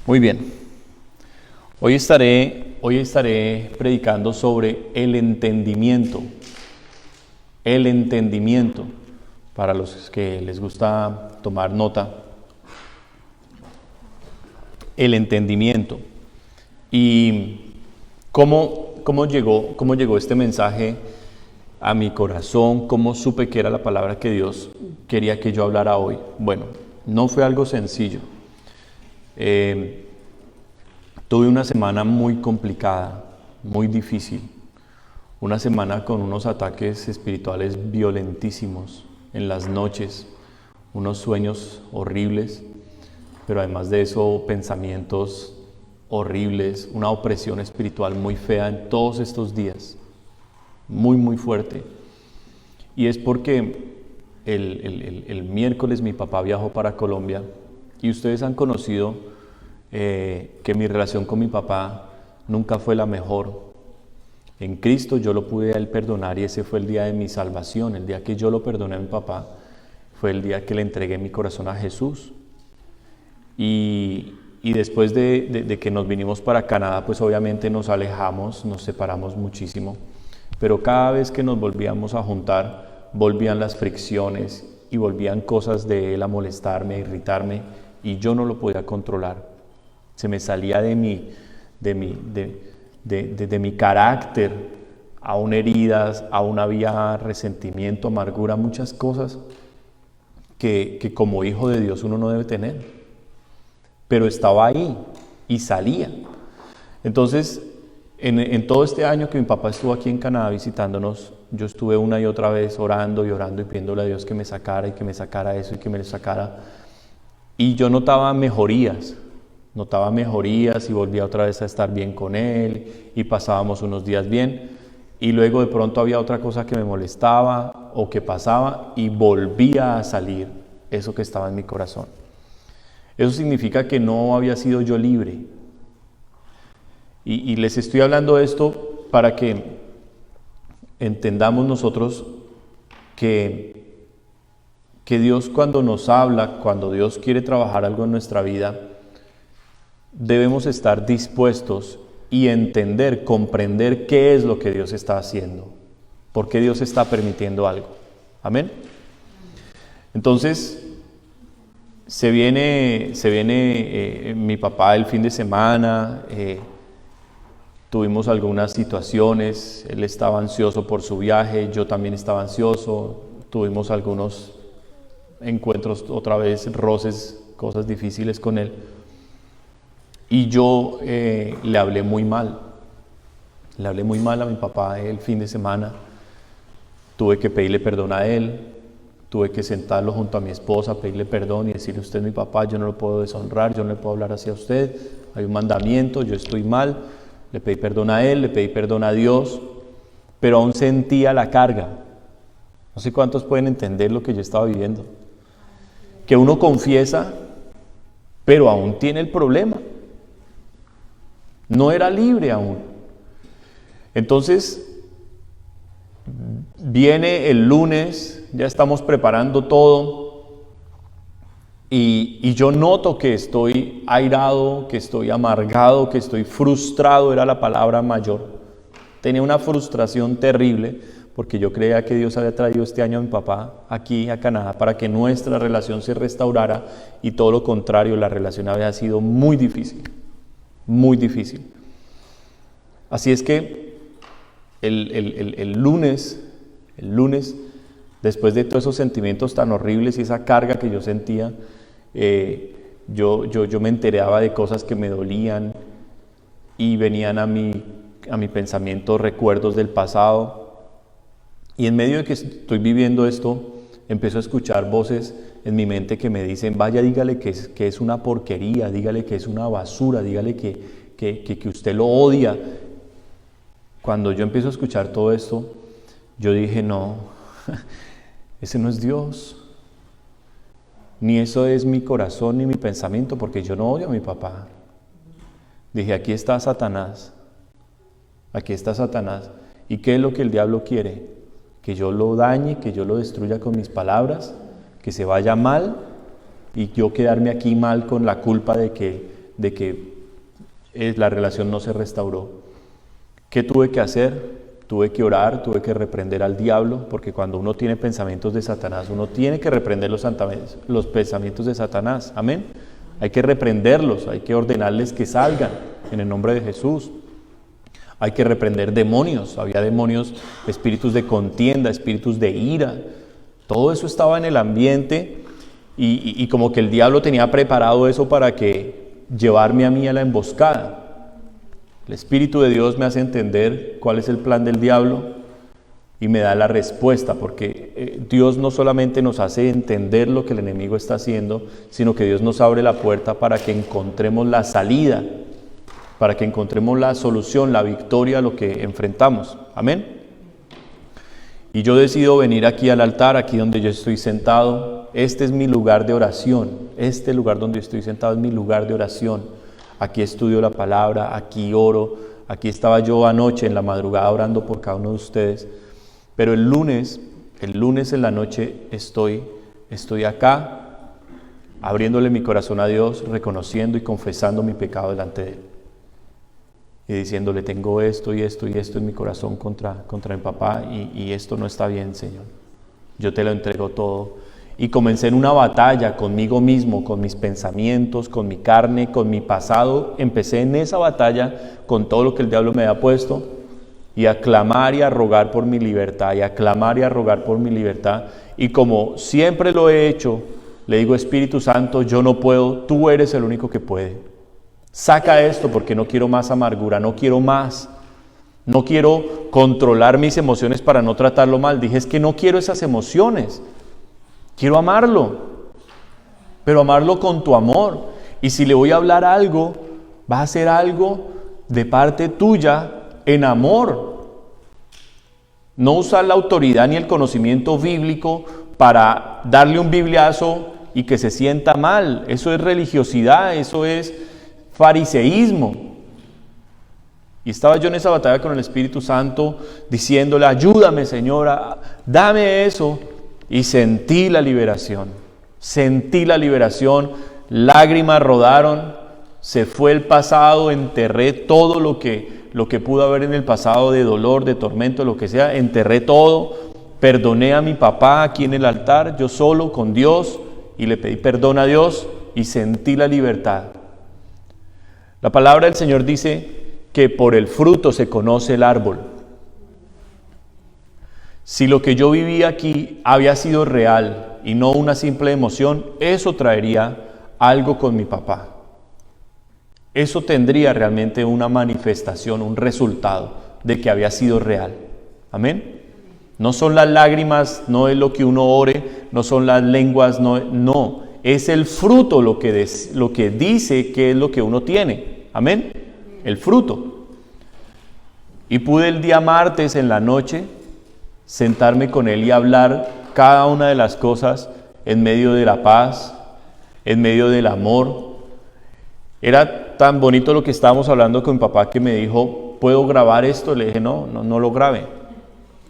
Muy bien. Hoy estaré predicando sobre el entendimiento. El entendimiento. Para los que les gusta tomar nota. El entendimiento. Y cómo llegó este mensaje a mi corazón, cómo supe que era la palabra que Dios quería que yo hablara hoy. Bueno, no fue algo sencillo. Tuve una semana muy complicada, muy difícil. Una semana con unos ataques espirituales violentísimos en las noches, unos sueños horribles, pero además de eso pensamientos horribles, una opresión espiritual muy fea en todos estos días, muy fuerte. Y es porque el miércoles mi papá viajó para Colombia y ustedes han conocido que mi relación con mi papá nunca fue la mejor. En Cristo yo lo pude a él perdonar y ese fue el día de mi salvación. El día que yo lo perdoné a mi papá fue el día que le entregué mi corazón a Jesús. Y después de que nos vinimos para Canadá, pues obviamente nos alejamos, nos separamos muchísimo. Pero cada vez que nos volvíamos a juntar, volvían las fricciones y volvían cosas de él a molestarme, a irritarme, y yo no lo podía controlar. Se me salía de mi carácter, aún heridas, aún había resentimiento, amargura, muchas cosas que como hijo de Dios uno no debe tener. Pero estaba ahí y salía. Entonces, en todo este año que mi papá estuvo aquí en Canadá visitándonos, yo estuve una y otra vez orando y pidiéndole a Dios que me sacara y que me sacara eso y que me lo sacara. Y yo notaba mejorías y volvía otra vez a estar bien con él y pasábamos unos días bien. Y luego de pronto había otra cosa que me molestaba o que pasaba y volvía a salir eso que estaba en mi corazón. Eso significa que no había sido yo libre. Y les estoy hablando de esto para que entendamos nosotros que Dios cuando nos habla, cuando Dios quiere trabajar algo en nuestra vida, debemos estar dispuestos y entender, comprender qué es lo que Dios está haciendo, por qué Dios está permitiendo algo. Amén. Entonces, se viene mi papá el fin de semana, tuvimos algunas situaciones, él estaba ansioso por su viaje, yo también estaba ansioso, tuvimos algunos encuentros otra vez, roces, cosas difíciles con él. Y yo le hablé muy mal a mi papá el fin de semana, tuve que pedirle perdón a él. Tuve que sentarlo junto a mi esposa, pedirle perdón y decirle: usted es mi papá, yo no lo puedo deshonrar, yo no le puedo hablar hacia usted, hay un mandamiento, yo estoy mal. Le pedí perdón a él, le pedí perdón a Dios, pero aún sentía la carga. No sé cuántos pueden entender lo que yo estaba viviendo. Que uno confiesa, pero aún tiene el problema. No era libre aún. Entonces, viene el lunes, ya estamos preparando todo y yo noto que estoy airado, que estoy amargado, que estoy frustrado, era la palabra mayor. Tenía una frustración terrible porque yo creía que Dios había traído este año a mi papá aquí a Canadá para que nuestra relación se restaurara y todo lo contrario, la relación había sido muy difícil, muy difícil. Así es que el lunes, después de todos esos sentimientos tan horribles y esa carga que yo sentía, yo me enteraba de cosas que me dolían y venían a mi pensamiento recuerdos del pasado. Y en medio de que estoy viviendo esto, empiezo a escuchar voces en mi mente que me dicen: vaya, dígale que es una porquería, dígale que es una basura, dígale que usted lo odia. Cuando yo empiezo a escuchar todo esto, yo dije: no, ese no es Dios, ni eso es mi corazón ni mi pensamiento, porque yo no odio a mi papá. Dije: aquí está Satanás. ¿Y qué es lo que el diablo quiere? Que yo lo dañe, que yo lo destruya con mis palabras, que se vaya mal y yo quedarme aquí mal con la culpa de de que la relación no se restauró. ¿Qué tuve que hacer? Tuve que orar, tuve que reprender al diablo, porque cuando uno tiene pensamientos de Satanás, uno tiene que reprender los pensamientos de Satanás. Amén. Hay que reprenderlos, hay que ordenarles que salgan en el nombre de Jesús. Hay que reprender demonios. Había demonios, espíritus de contienda, espíritus de ira. Todo eso estaba en el ambiente y como que el diablo tenía preparado eso para que llevarme a mí a la emboscada. El Espíritu de Dios me hace entender cuál es el plan del diablo y me da la respuesta, porque Dios no solamente nos hace entender lo que el enemigo está haciendo, sino que Dios nos abre la puerta para que encontremos la salida, para que encontremos la solución, la victoria a lo que enfrentamos. Amén. Y yo decido venir aquí al altar, aquí donde yo estoy sentado. Este es mi lugar de oración. Este lugar donde estoy sentado es mi lugar de oración. Aquí estudio la palabra, aquí oro. Aquí estaba yo anoche en la madrugada orando por cada uno de ustedes. Pero el lunes en la noche estoy acá, abriéndole mi corazón a Dios, reconociendo y confesando mi pecado delante de Él. Y diciéndole, tengo esto y esto y esto en mi corazón contra mi papá y esto no está bien, Señor. Yo te lo entrego todo. Y comencé en una batalla conmigo mismo, con mis pensamientos, con mi carne, con mi pasado. Empecé en esa batalla con todo lo que el diablo me había puesto y a clamar y a rogar por mi libertad, y a clamar y a rogar por mi libertad. Y como siempre lo he hecho, le digo, Espíritu Santo, yo no puedo, tú eres el único que puede. Saca esto porque no quiero más amargura, no quiero más. No quiero controlar mis emociones para no tratarlo mal. Dije, es que no quiero esas emociones. Quiero amarlo, pero amarlo con tu amor. Y si le voy a hablar algo, va a ser algo de parte tuya en amor. No usar la autoridad ni el conocimiento bíblico para darle un bibliazo y que se sienta mal. Eso es religiosidad, eso es fariseísmo. Y estaba yo en esa batalla con el Espíritu Santo diciéndole, ayúdame, Señora, dame eso. Y sentí la liberación, lágrimas rodaron, se fue el pasado, enterré todo lo que pudo haber en el pasado de dolor, de tormento, lo que sea, enterré todo, perdoné a mi papá aquí en el altar, yo solo con Dios, y le pedí perdón a Dios y sentí la libertad. La palabra del Señor dice que por el fruto se conoce el árbol. Si lo que yo viví aquí había sido real y no una simple emoción, eso traería algo con mi papá. Eso tendría realmente una manifestación, un resultado de que había sido real. Amén. No son las lágrimas, no es lo que uno ore, no son las lenguas, no. Es el fruto lo que dice que es lo que uno tiene. Amén. El fruto. Y pude el día martes en la noche sentarme con él y hablar cada una de las cosas en medio de la paz, en medio del amor. Era tan bonito lo que estábamos hablando con mi papá que me dijo, ¿puedo grabar esto? Le dije, no lo grabe.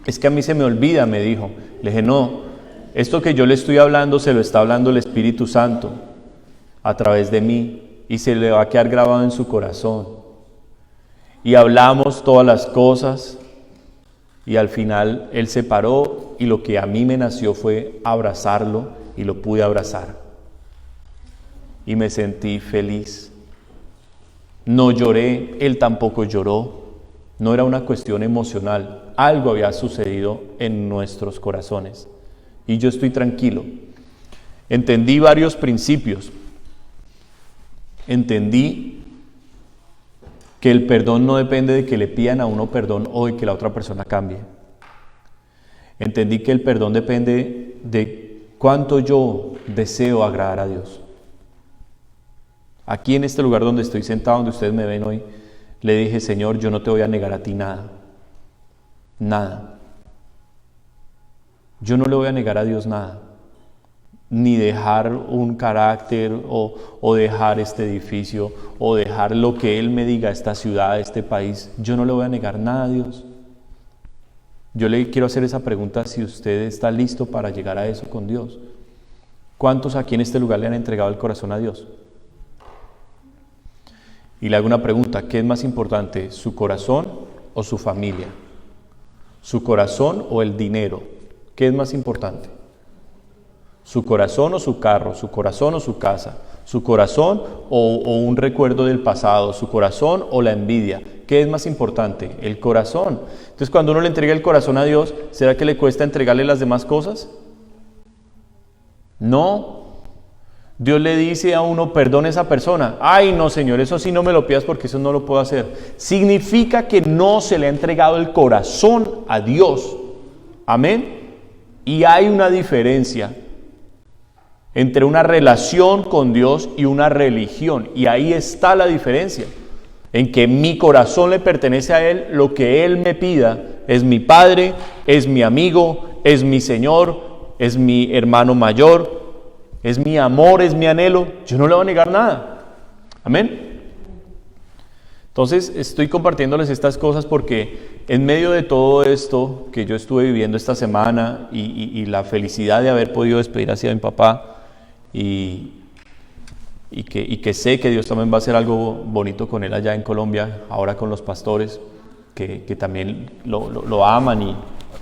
Es que a mí se me olvida, me dijo. Le dije, no, esto que yo le estoy hablando se lo está hablando el Espíritu Santo a través de mí y se le va a quedar grabado en su corazón. Y hablamos todas las cosas. Y al final él se paró y lo que a mí me nació fue abrazarlo y lo pude abrazar. Y me sentí feliz. No lloré, él tampoco lloró. No era una cuestión emocional. Algo había sucedido en nuestros corazones. Y yo estoy tranquilo. Entendí varios principios. Entendí que el perdón no depende de que le pidan a uno perdón o de que la otra persona cambie. Entendí que el perdón depende de cuánto yo deseo agradar a Dios. Aquí en este lugar donde estoy sentado, donde ustedes me ven hoy, le dije, Señor, yo no te voy a negar a ti nada. Nada. Yo no le voy a negar a Dios nada. Ni dejar un carácter o dejar este edificio o dejar lo que Él me diga, esta ciudad, este país. Yo no le voy a negar nada a Dios. Yo le quiero hacer esa pregunta si usted está listo para llegar a eso con Dios. ¿Cuántos aquí en este lugar le han entregado el corazón a Dios? Y le hago una pregunta, ¿qué es más importante, su corazón o su familia? ¿Su corazón o el dinero? ¿Qué es más importante? ¿Su corazón o su carro? ¿Su corazón o su casa? ¿Su corazón o un recuerdo del pasado? ¿Su corazón o la envidia? ¿Qué es más importante? El corazón. Entonces, cuando uno le entrega el corazón a Dios, ¿será que le cuesta entregarle las demás cosas? No. Dios le dice a uno, perdone a esa persona. Ay, no, Señor, eso sí no me lo pidas porque eso no lo puedo hacer. Significa que no se le ha entregado el corazón a Dios. Amén. Y hay una diferencia entre una relación con Dios y una religión. Y ahí está la diferencia. En que mi corazón le pertenece a Él, lo que Él me pida es mi Padre, es mi amigo, es mi Señor, es mi hermano mayor, es mi amor, es mi anhelo. Yo no le voy a negar nada. Amén. Entonces estoy compartiéndoles estas cosas porque en medio de todo esto que yo estuve viviendo esta semana y la felicidad de haber podido despedir así a mi papá, y que sé que Dios también va a hacer algo bonito con él allá en Colombia, ahora con los pastores que también lo aman y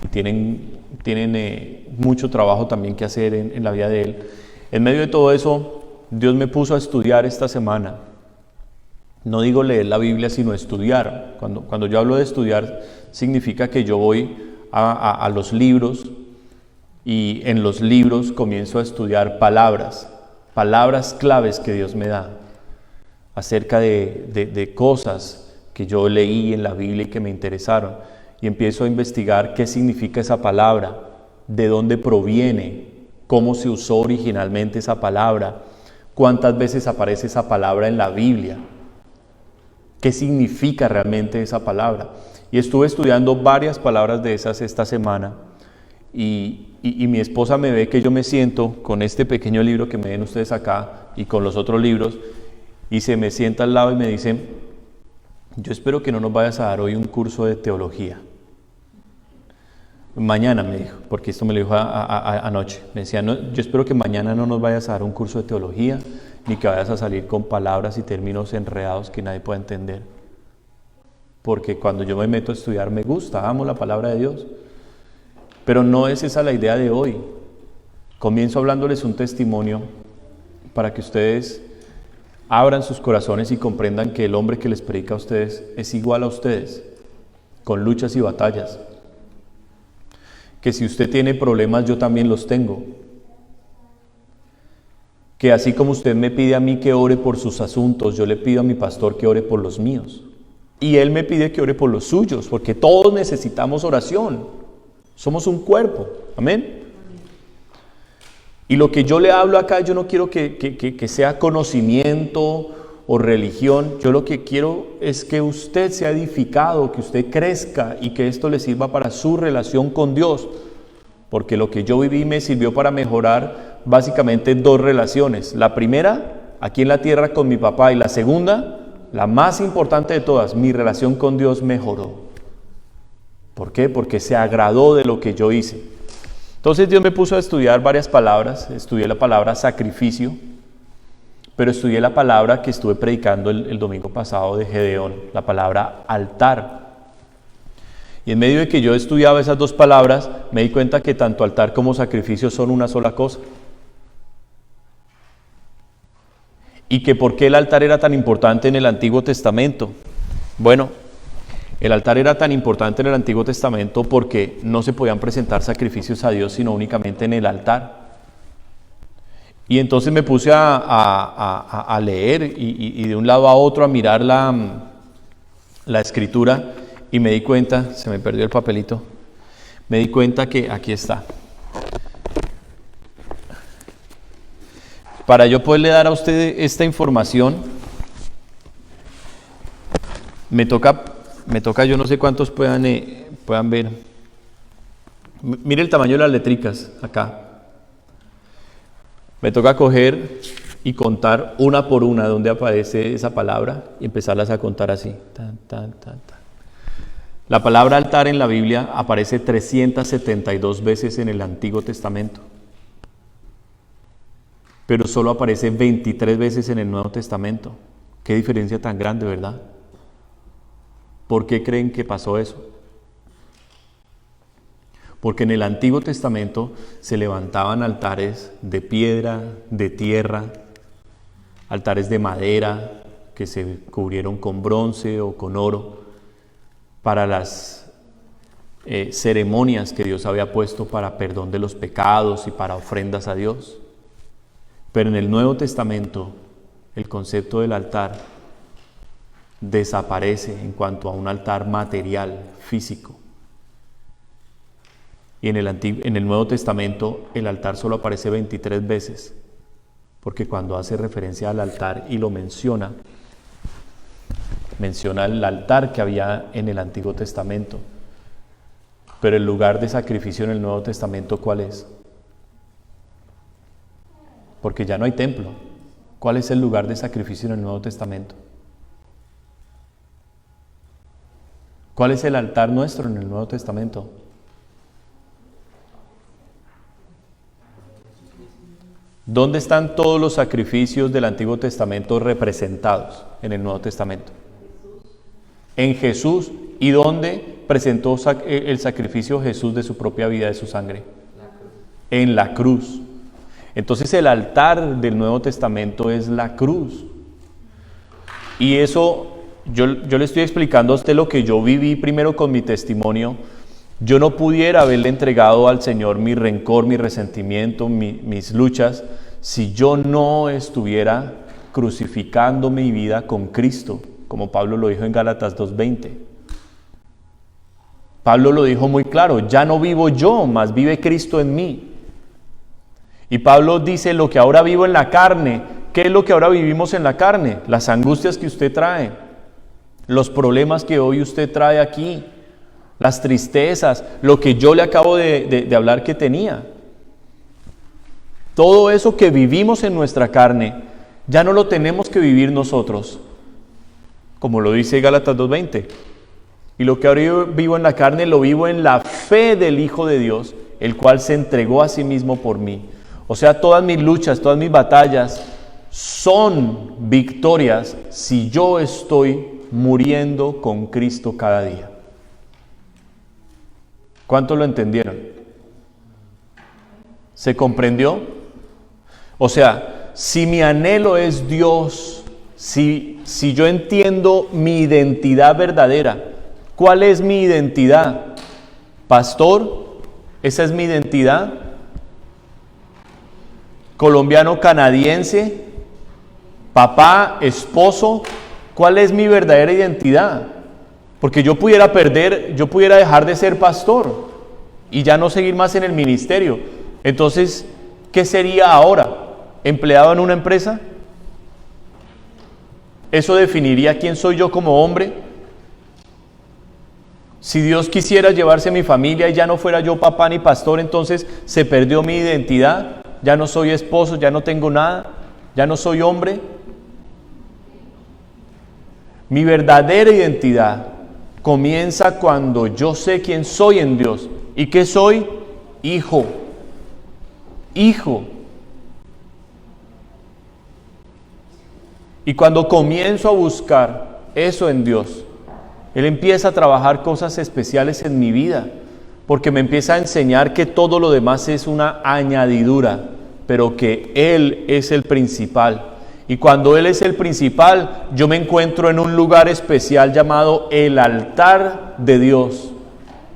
tienen mucho trabajo también que hacer en la vida de él. En medio de todo eso, Dios me puso a estudiar esta semana. No digo leer la Biblia, sino estudiar. Cuando yo hablo de estudiar, significa que yo voy a los libros, y en los libros comienzo a estudiar palabras claves que Dios me da acerca de cosas que yo leí en la Biblia y que me interesaron, y empiezo a investigar qué significa esa palabra, de dónde proviene, cómo se usó originalmente esa palabra, cuántas veces aparece esa palabra en la Biblia, qué significa realmente esa palabra. Y estuve estudiando varias palabras de esas esta semana. Y mi esposa me ve que yo me siento con este pequeño libro que me ven ustedes acá y con los otros libros, y se me sienta al lado y me dice, yo espero que no nos vayas a dar hoy un curso de teología. Mañana me dijo, porque esto me lo dijo anoche, me decía, no, yo espero que mañana no nos vayas a dar un curso de teología, ni que vayas a salir con palabras y términos enredados que nadie pueda entender. Porque cuando yo me meto a estudiar me gusta, amo la palabra de Dios. Pero no es esa la idea de hoy. Comienzo hablándoles un testimonio para que ustedes abran sus corazones y comprendan que el hombre que les predica a ustedes es igual a ustedes, con luchas y batallas. Que si usted tiene problemas, yo también los tengo. Que así como usted me pide a mí que ore por sus asuntos, yo le pido a mi pastor que ore por los míos. Y él me pide que ore por los suyos, porque todos necesitamos oración. Somos un cuerpo, amén. Y lo que yo le hablo acá, yo no quiero que sea conocimiento o religión. Yo lo que quiero es que usted sea edificado, que usted crezca y que esto le sirva para su relación con Dios. Porque lo que yo viví me sirvió para mejorar básicamente dos relaciones. La primera, aquí en la tierra con mi papá, y la segunda, la más importante de todas, mi relación con Dios mejoró. ¿Por qué? Porque se agradó de lo que yo hice. Entonces Dios me puso a estudiar varias palabras. Estudié la palabra sacrificio, pero estudié la palabra que estuve predicando el domingo pasado de Gedeón, la palabra altar. Y en medio de que yo estudiaba esas dos palabras, me di cuenta que tanto altar como sacrificio son una sola cosa. Y que ¿por qué el altar era tan importante en el Antiguo Testamento? Bueno, el altar era tan importante en el Antiguo Testamento porque no se podían presentar sacrificios a Dios sino únicamente en el altar. Y entonces me puse a leer y de un lado a otro a mirar la escritura, y me di cuenta, se me perdió el papelito, me di cuenta que aquí está. Para yo poderle dar a usted esta información, me toca, yo no sé cuántos puedan ver. Mire el tamaño de las letricas acá. Me toca coger y contar una por una donde aparece esa palabra y empezarlas a contar así. Tan, tan, tan, tan. La palabra altar en la Biblia aparece 372 veces en el Antiguo Testamento, pero solo aparece 23 veces en el Nuevo Testamento. Qué diferencia tan grande, ¿verdad? ¿Por qué creen que pasó eso? Porque en el Antiguo Testamento se levantaban altares de piedra, de tierra, altares de madera que se cubrieron con bronce o con oro para las ceremonias que Dios había puesto para perdón de los pecados y para ofrendas a Dios. Pero en el Nuevo Testamento el concepto del altar desaparece en cuanto a un altar material, físico. Y en el Nuevo Testamento el altar solo aparece 23 veces, porque cuando hace referencia al altar y lo menciona el altar que había en el Antiguo Testamento. Pero el lugar de sacrificio en el Nuevo Testamento, ¿cuál es? Porque ya no hay templo. ¿Cuál es el lugar de sacrificio en el Nuevo Testamento? ¿Cuál es el altar nuestro en el Nuevo Testamento? ¿Dónde están todos los sacrificios del Antiguo Testamento representados en el Nuevo Testamento? En Jesús. ¿Y dónde presentó el sacrificio Jesús de su propia vida, de su sangre? En la cruz. Entonces el altar del Nuevo Testamento es la cruz. Y eso, yo le estoy explicando a usted lo que yo viví primero con mi testimonio. Yo no pudiera haberle entregado al Señor mi rencor, mi resentimiento, mis luchas, si yo no estuviera crucificando mi vida con Cristo, como Pablo lo dijo en Gálatas 2:20. Pablo lo dijo muy claro: ya no vivo yo, mas vive Cristo en mí. Y Pablo dice: lo que ahora vivo en la carne. ¿Qué es lo que ahora vivimos en la carne? Las angustias que usted trae, los problemas que hoy usted trae aquí, las tristezas, lo que yo le acabo de hablar que tenía. Todo eso que vivimos en nuestra carne, ya no lo tenemos que vivir nosotros, como lo dice Gálatas 2:20. Y lo que ahora yo vivo en la carne, lo vivo en la fe del Hijo de Dios, el cual se entregó a sí mismo por mí. O sea, todas mis luchas, todas mis batallas son victorias si yo estoy muriendo con Cristo cada día. ¿Cuántos lo entendieron? ¿Se comprendió? O sea, si mi anhelo es Dios, si yo entiendo mi identidad verdadera, ¿cuál es mi identidad? Pastor, esa es mi identidad. Colombiano canadiense, papá, esposo, ¿cuál es mi verdadera identidad? Porque yo pudiera dejar de ser pastor y ya no seguir más en el ministerio. Entonces, ¿qué sería ahora? ¿Empleado en una empresa? ¿Eso definiría quién soy yo como hombre? Si Dios quisiera llevarse mi familia y ya no fuera yo papá ni pastor, entonces se perdió mi identidad. Ya no soy esposo, ya no tengo nada, ya no soy hombre. Mi verdadera identidad comienza cuando yo sé quién soy en Dios. ¿Y qué soy? Hijo. Hijo. Y cuando comienzo a buscar eso en Dios, Él empieza a trabajar cosas especiales en mi vida, porque me empieza a enseñar que todo lo demás es una añadidura, pero que Él es el principal. Y cuando Él es el principal, yo me encuentro en un lugar especial llamado el altar de Dios.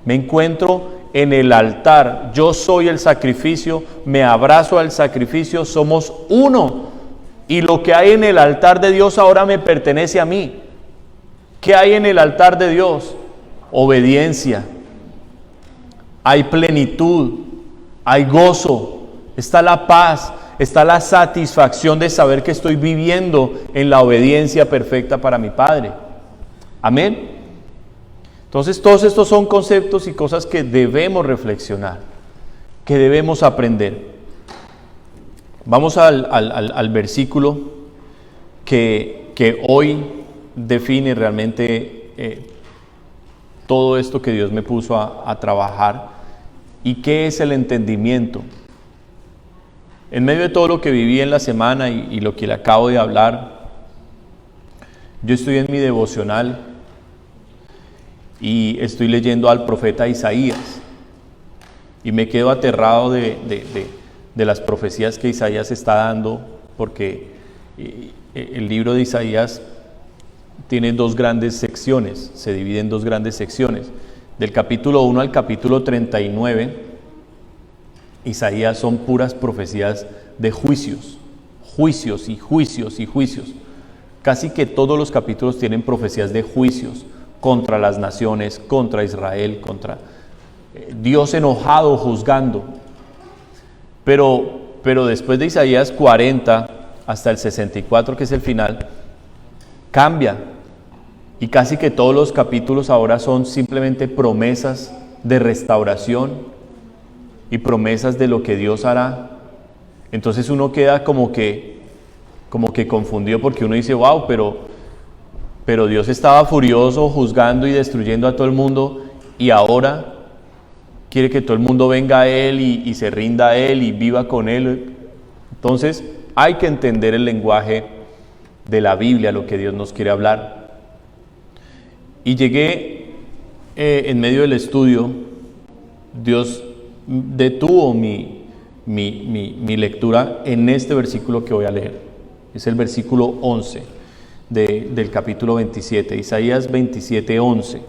Me encuentro en el altar. Yo soy el sacrificio, me abrazo al sacrificio, somos uno. Y lo que hay en el altar de Dios ahora me pertenece a mí. ¿Qué hay en el altar de Dios? Obediencia. Hay plenitud, hay gozo, está la paz, está la satisfacción de saber que estoy viviendo en la obediencia perfecta para mi Padre. Amén. Entonces, todos estos son conceptos y cosas que debemos reflexionar, que debemos aprender. Vamos al versículo que hoy define realmente todo esto que Dios me puso a trabajar. ¿Y qué es el entendimiento? En medio de todo lo que viví en la semana y lo que le acabo de hablar, Yo estoy en mi devocional y estoy leyendo al profeta Isaías y me quedo aterrado de las profecías que Isaías está dando, porque el libro de Isaías tiene dos grandes secciones, se divide en dos grandes secciones. Del capítulo 1 al capítulo 39, Isaías son puras profecías de juicios, juicios y juicios y juicios. Casi que todos los capítulos tienen profecías de juicios contra las naciones, contra Israel, contra Dios enojado, juzgando. Pero después de Isaías 40 hasta el 64, que es el final, cambia. Y casi que todos los capítulos ahora son simplemente promesas de restauración y promesas de lo que Dios hará. Entonces uno queda como que confundido, porque uno dice, wow, pero Dios estaba furioso, juzgando y destruyendo a todo el mundo, y ahora quiere que todo el mundo venga a Él y se rinda a Él y viva con Él. Entonces hay que entender el lenguaje de la Biblia, lo que Dios nos quiere hablar. Y llegué en medio del estudio, Dios detuvo mi lectura en este versículo que voy a leer. Es el versículo 11 del capítulo 27, Isaías 27, 11.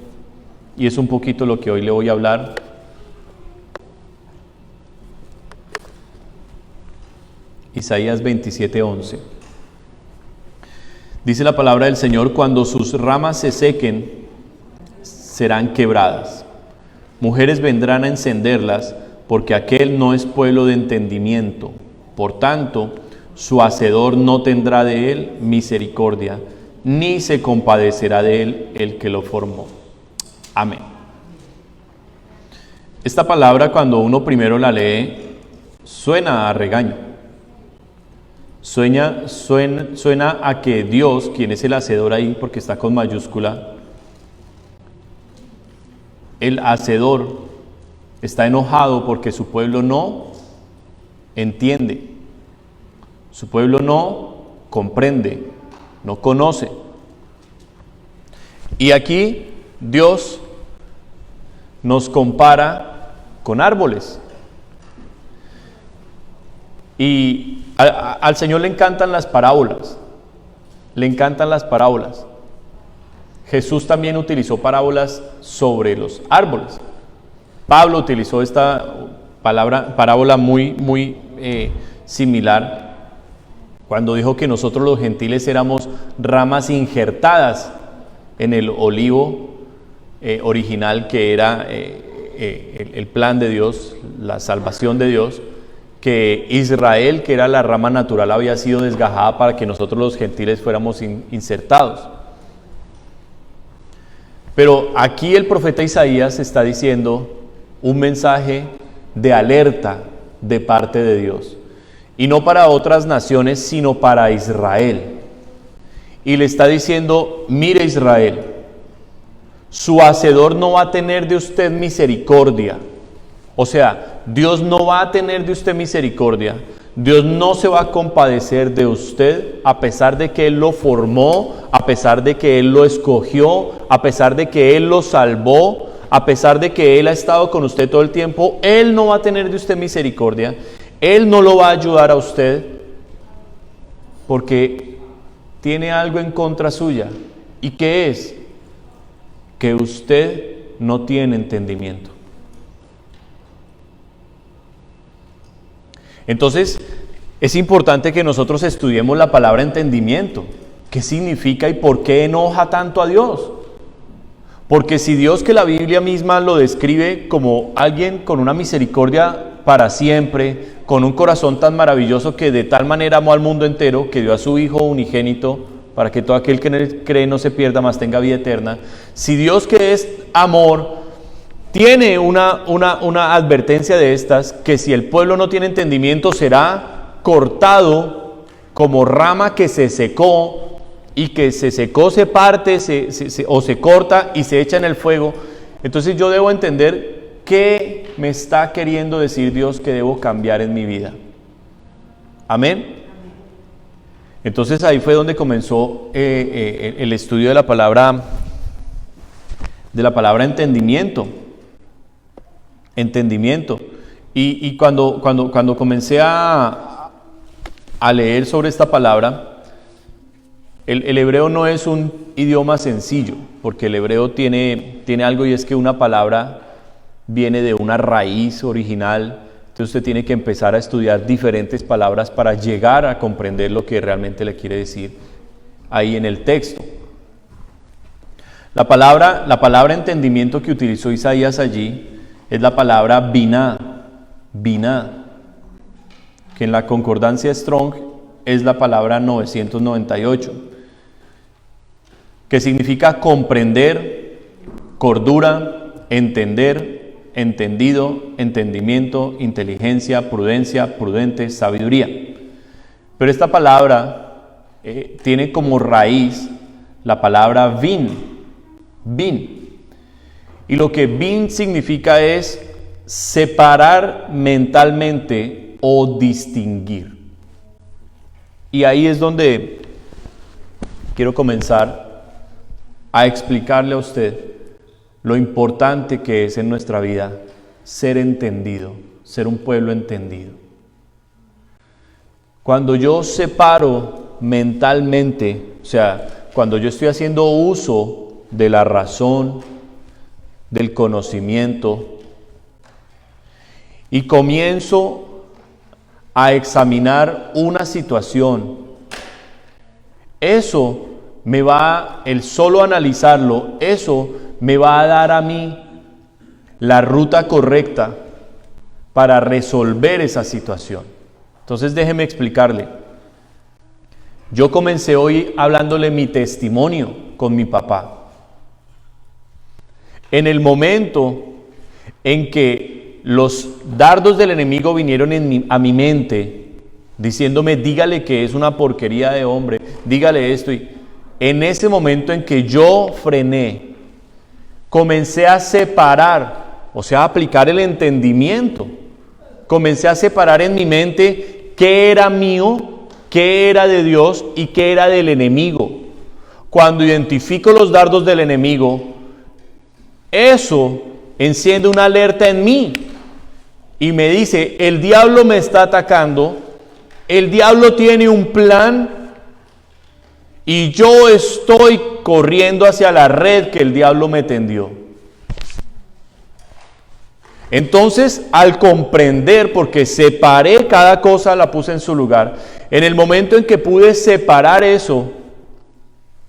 Y es un poquito lo que hoy le voy a hablar. Isaías 27, 11. Dice la palabra del Señor: cuando sus ramas se sequen, serán quebradas. Mujeres vendrán a encenderlas, porque aquel no es pueblo de entendimiento. Por tanto, su hacedor no tendrá de él misericordia, ni se compadecerá de él el que lo formó. Amén. Esta palabra, cuando uno primero la lee, suena a regaño. Suena a que Dios, quien es el hacedor ahí, porque está con mayúscula, el hacedor está enojado porque su pueblo no entiende, su pueblo no comprende, no conoce. Y aquí Dios nos compara con árboles. Y al Señor le encantan las parábolas, le encantan las parábolas. Jesús también utilizó parábolas sobre los árboles. Pablo utilizó esta parábola muy similar cuando dijo que nosotros los gentiles éramos ramas injertadas en el olivo original, que era el plan de Dios, la salvación de Dios, que Israel, que era la rama natural, había sido desgajada para que nosotros los gentiles fuéramos insertados. Pero aquí el profeta Isaías está diciendo un mensaje de alerta de parte de Dios, y no para otras naciones, sino para Israel. Y le está diciendo: mire Israel, su hacedor no va a tener de usted misericordia. O sea, Dios no va a tener de usted misericordia. Dios no se va a compadecer de usted, a pesar de que Él lo formó, a pesar de que Él lo escogió, a pesar de que Él lo salvó, a pesar de que Él ha estado con usted todo el tiempo. Él no va a tener de usted misericordia. Él no lo va a ayudar a usted, porque tiene algo en contra suya. ¿Y qué es? Que usted no tiene entendimiento. Entonces, es importante que nosotros estudiemos la palabra entendimiento. ¿Qué significa y por qué enoja tanto a Dios? Porque si Dios, que la Biblia misma lo describe como alguien con una misericordia para siempre, con un corazón tan maravilloso, que de tal manera amó al mundo entero, que dio a su Hijo unigénito, para que todo aquel que en él cree no se pierda, mas tenga vida eterna. Si Dios, que es amor, tiene una advertencia de estas, que si el pueblo no tiene entendimiento será cortado como rama que se secó, y que se secó, se parte o se corta y se echa en el fuego. Entonces yo debo entender qué me está queriendo decir Dios que debo cambiar en mi vida. Amén. Entonces ahí fue donde comenzó el estudio de la palabra entendimiento. Entendimiento. Y cuando comencé a leer sobre esta palabra, el hebreo no es un idioma sencillo, porque el hebreo tiene algo, y es que una palabra viene de una raíz original. Entonces usted tiene que empezar a estudiar diferentes palabras para llegar a comprender lo que realmente le quiere decir ahí en el texto. La palabra entendimiento que utilizó Isaías allí es la palabra biná, que en la concordancia Strong es la palabra 998, que significa comprender, cordura, entender, entendido, entendimiento, inteligencia, prudencia, prudente, sabiduría. Pero esta palabra tiene como raíz la palabra bin. Y lo que bin significa es separar mentalmente o distinguir. Y ahí es donde quiero comenzar a explicarle a usted lo importante que es en nuestra vida ser entendido, ser un pueblo entendido. Cuando yo separo mentalmente, o sea, cuando yo estoy haciendo uso de la razón, del conocimiento, y comienzo a examinar una situación, eso me va, el solo analizarlo, eso me va a dar a mí la ruta correcta para resolver esa situación. Entonces déjeme explicarle. Yo comencé hoy hablándole mi testimonio con mi papá. En el momento en que los dardos del enemigo vinieron a mi mente, diciéndome, dígale que es una porquería de hombre, dígale esto, y en ese momento en que yo frené, comencé a separar, o sea, a aplicar el entendimiento. Comencé a separar en mi mente qué era mío, qué era de Dios y qué era del enemigo. Cuando identifico los dardos del enemigo, eso enciende una alerta en mí y me dice, el diablo me está atacando, el diablo tiene un plan y yo estoy corriendo hacia la red que el diablo me tendió. Entonces, al comprender, porque separé cada cosa, la puse en su lugar, en el momento en que pude separar eso,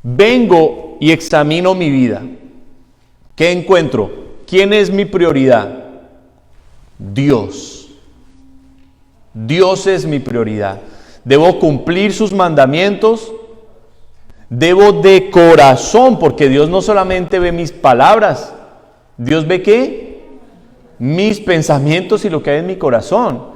vengo y examino mi vida. ¿Qué encuentro? ¿Quién es mi prioridad? Dios. Dios es mi prioridad. Debo cumplir sus mandamientos. Debo de corazón, porque Dios no solamente ve mis palabras, Dios ve ¿qué? Mis pensamientos y lo que hay en mi corazón.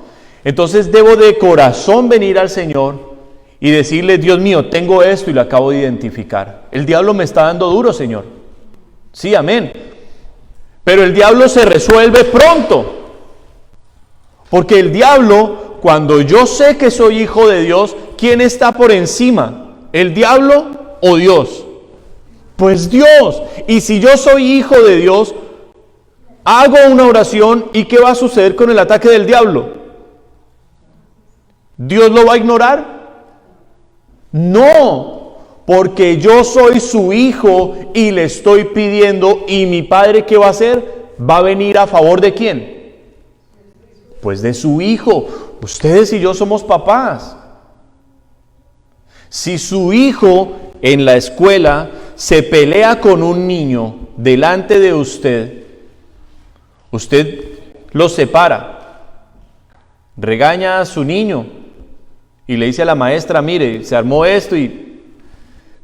Entonces debo de corazón venir al Señor y decirle, Dios mío, tengo esto y lo acabo de identificar. El diablo me está dando duro, Señor. Sí, amén. Pero el diablo se resuelve pronto. Porque el diablo, cuando yo sé que soy hijo de Dios, ¿quién está por encima? ¿El diablo o Dios? Pues Dios. Y si yo soy hijo de Dios, hago una oración, ¿y qué va a suceder con el ataque del diablo? ¿Dios lo va a ignorar? No, porque yo soy su hijo y le estoy pidiendo, y mi padre ¿qué va a hacer? Va a venir a favor ¿de quién? Pues de su hijo. Ustedes y yo somos papás. Si su hijo en la escuela se pelea con un niño delante de usted, usted lo separa, regaña a su niño y le dice a la maestra, mire, se armó esto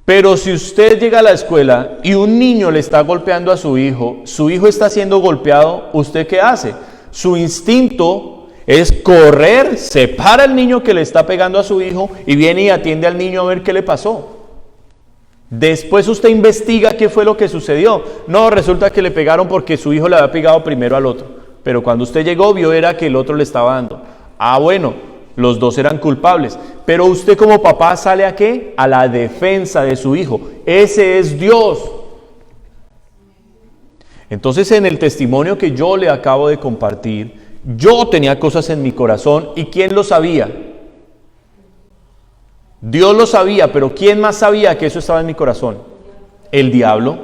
Pero si usted llega a la escuela y un niño le está golpeando a su hijo está siendo golpeado, ¿usted qué hace? Su instinto es correr, separa al niño que le está pegando a su hijo y viene y atiende al niño a ver qué le pasó. Después usted investiga qué fue lo que sucedió. No, resulta que le pegaron porque su hijo le había pegado primero al otro. Pero cuando usted llegó, vio era que el otro le estaba dando. Ah, bueno, los dos eran culpables. Pero usted como papá sale ¿a qué? A la defensa de su hijo. Ese es Dios. Entonces, en el testimonio que yo le acabo de compartir, yo tenía cosas en mi corazón. ¿Y quién lo sabía? Dios lo sabía, pero ¿quién más sabía que eso estaba en mi corazón? El diablo.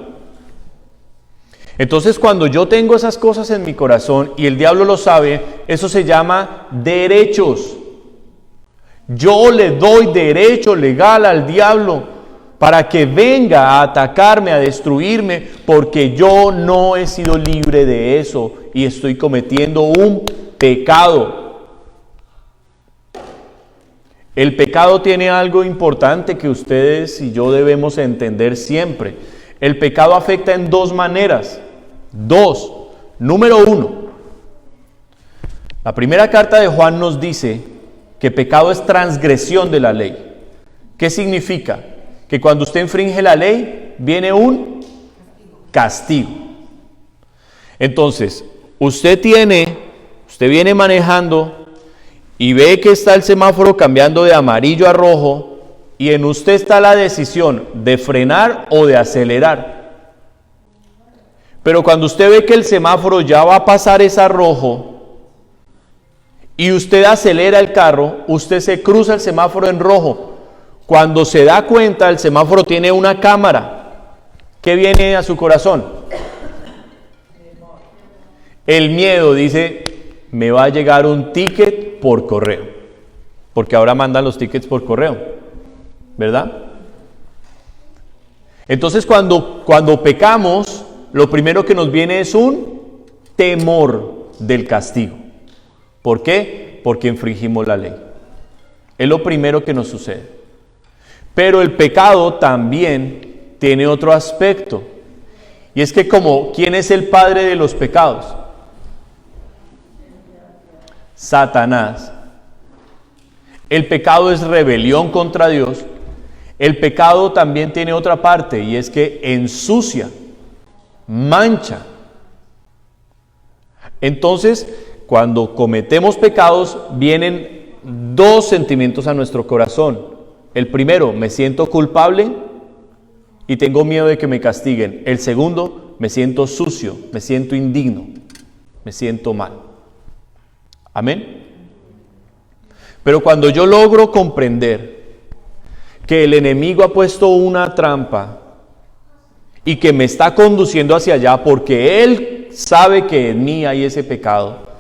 Entonces, cuando yo tengo esas cosas en mi corazón y el diablo lo sabe, eso se llama derechos. Yo le doy derecho legal al diablo para que venga a atacarme, a destruirme, porque yo no he sido libre de eso y estoy cometiendo un pecado. El pecado tiene algo importante que ustedes y yo debemos entender siempre. El pecado afecta en dos maneras. Número 1. La primera carta de Juan nos dice que pecado es transgresión de la ley. ¿Qué significa? Que cuando usted infringe la ley, viene un castigo. Entonces, usted viene manejando y ve que está el semáforo cambiando de amarillo a rojo y en usted está la decisión de frenar o de acelerar. Pero cuando usted ve que el semáforo ya va a pasar es a rojo y usted acelera el carro, usted se cruza el semáforo en rojo. Cuando se da cuenta, el semáforo tiene una cámara. ¿Qué viene a su corazón? El miedo. Dice, me va a llegar un ticket por correo. Porque ahora mandan los tickets por correo, ¿verdad? Entonces cuando pecamos, lo primero que nos viene es un temor del castigo. ¿Por qué? Porque infringimos la ley. Es lo primero que nos sucede. Pero el pecado también tiene otro aspecto. Y es que ¿quién es el padre de los pecados? Satanás. El pecado es rebelión contra Dios. El pecado también tiene otra parte y es que ensucia, mancha. Entonces, cuando cometemos pecados, vienen dos sentimientos a nuestro corazón. El primero, me siento culpable y tengo miedo de que me castiguen. El segundo, me siento sucio, me siento indigno, me siento mal. Amén. Pero cuando yo logro comprender que el enemigo ha puesto una trampa y que me está conduciendo hacia allá porque él sabe que en mí hay ese pecado,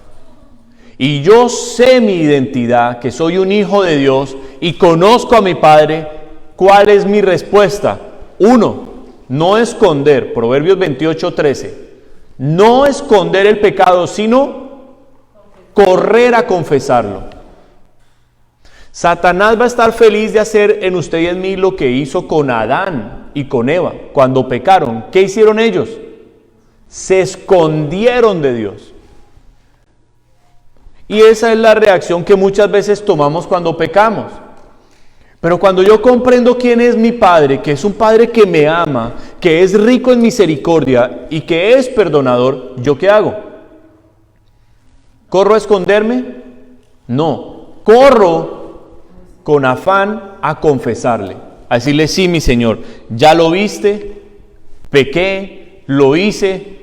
y yo sé mi identidad, que soy un hijo de Dios y conozco a mi Padre, ¿cuál es mi respuesta? 1, no esconder, Proverbios 28:13, no esconder el pecado, sino correr a confesarlo. Satanás va a estar feliz de hacer en usted y en mí lo que hizo con Adán y con Eva. Cuando pecaron, ¿qué hicieron ellos? Se escondieron de Dios. Y esa es la reacción que muchas veces tomamos cuando pecamos. Pero cuando yo comprendo quién es mi Padre, que es un Padre que me ama, que es rico en misericordia y que es perdonador, ¿yo qué hago? ¿Corro a esconderme? No, corro con afán a confesarle, a decirle, sí, mi Señor, ya lo viste, pequé, lo hice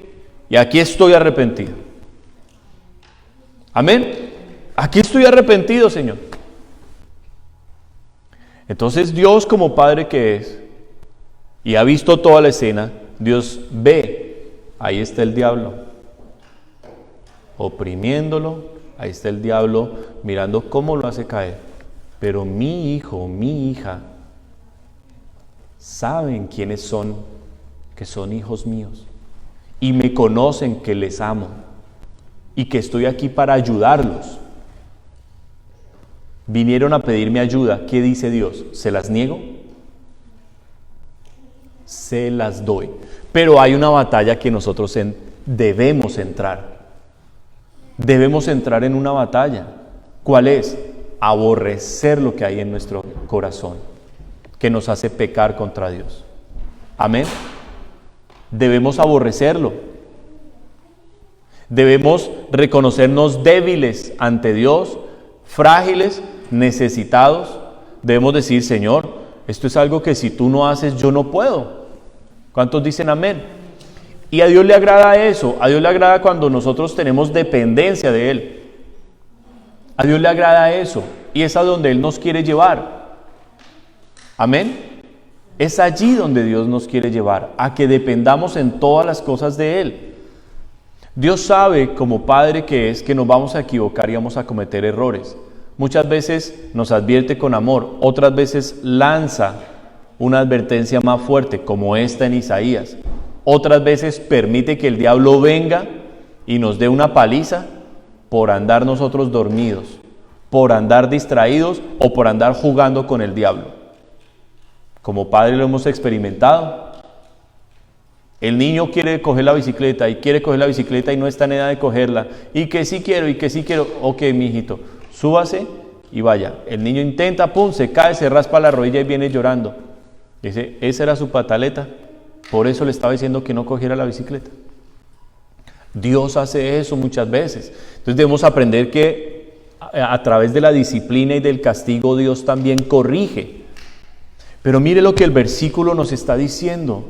y aquí estoy arrepentido. Amén. Aquí estoy arrepentido, Señor. Entonces Dios, como Padre que es, y ha visto toda la escena, Dios ve, ahí está el diablo, oprimiéndolo, ahí está el diablo, mirando cómo lo hace caer. Pero mi hijo, mi hija, saben quiénes son, que son hijos míos, y me conocen que les amo, y que estoy aquí para ayudarlos. Vinieron a pedirme ayuda. ¿Qué dice Dios? ¿Se las niego? Se las doy. Pero hay una batalla que nosotros debemos entrar. Debemos entrar en una batalla. ¿Cuál es? Aborrecer lo que hay en nuestro corazón, que nos hace pecar contra Dios. Amén. Debemos aborrecerlo. Debemos reconocernos débiles ante Dios, frágiles, necesitados, debemos decir, Señor, esto es algo que si tú no haces, yo no puedo. ¿Cuántos dicen amén? Y a Dios le agrada eso. A Dios le agrada cuando nosotros tenemos dependencia de Él. A Dios le agrada eso. Y es a donde Él nos quiere llevar. Amén. Es allí donde Dios nos quiere llevar, a que dependamos en todas las cosas de Él. Dios sabe, como Padre que es, que nos vamos a equivocar y vamos a cometer errores. Muchas veces nos advierte con amor, otras veces lanza una advertencia más fuerte, como esta en Isaías. Otras veces permite que el diablo venga y nos dé una paliza por andar nosotros dormidos, por andar distraídos o por andar jugando con el diablo. Como padre lo hemos experimentado. El niño quiere coger la bicicleta y no está en edad de cogerla. Y que sí quiero. Ok, mijito, súbase y vaya. El niño intenta, pum, se cae, se raspa la rodilla y viene llorando. Dice, esa era su pataleta. Por eso le estaba diciendo que no cogiera la bicicleta. Dios hace eso muchas veces. Entonces debemos aprender que a través de la disciplina y del castigo Dios también corrige. Pero mire lo que el versículo nos está diciendo.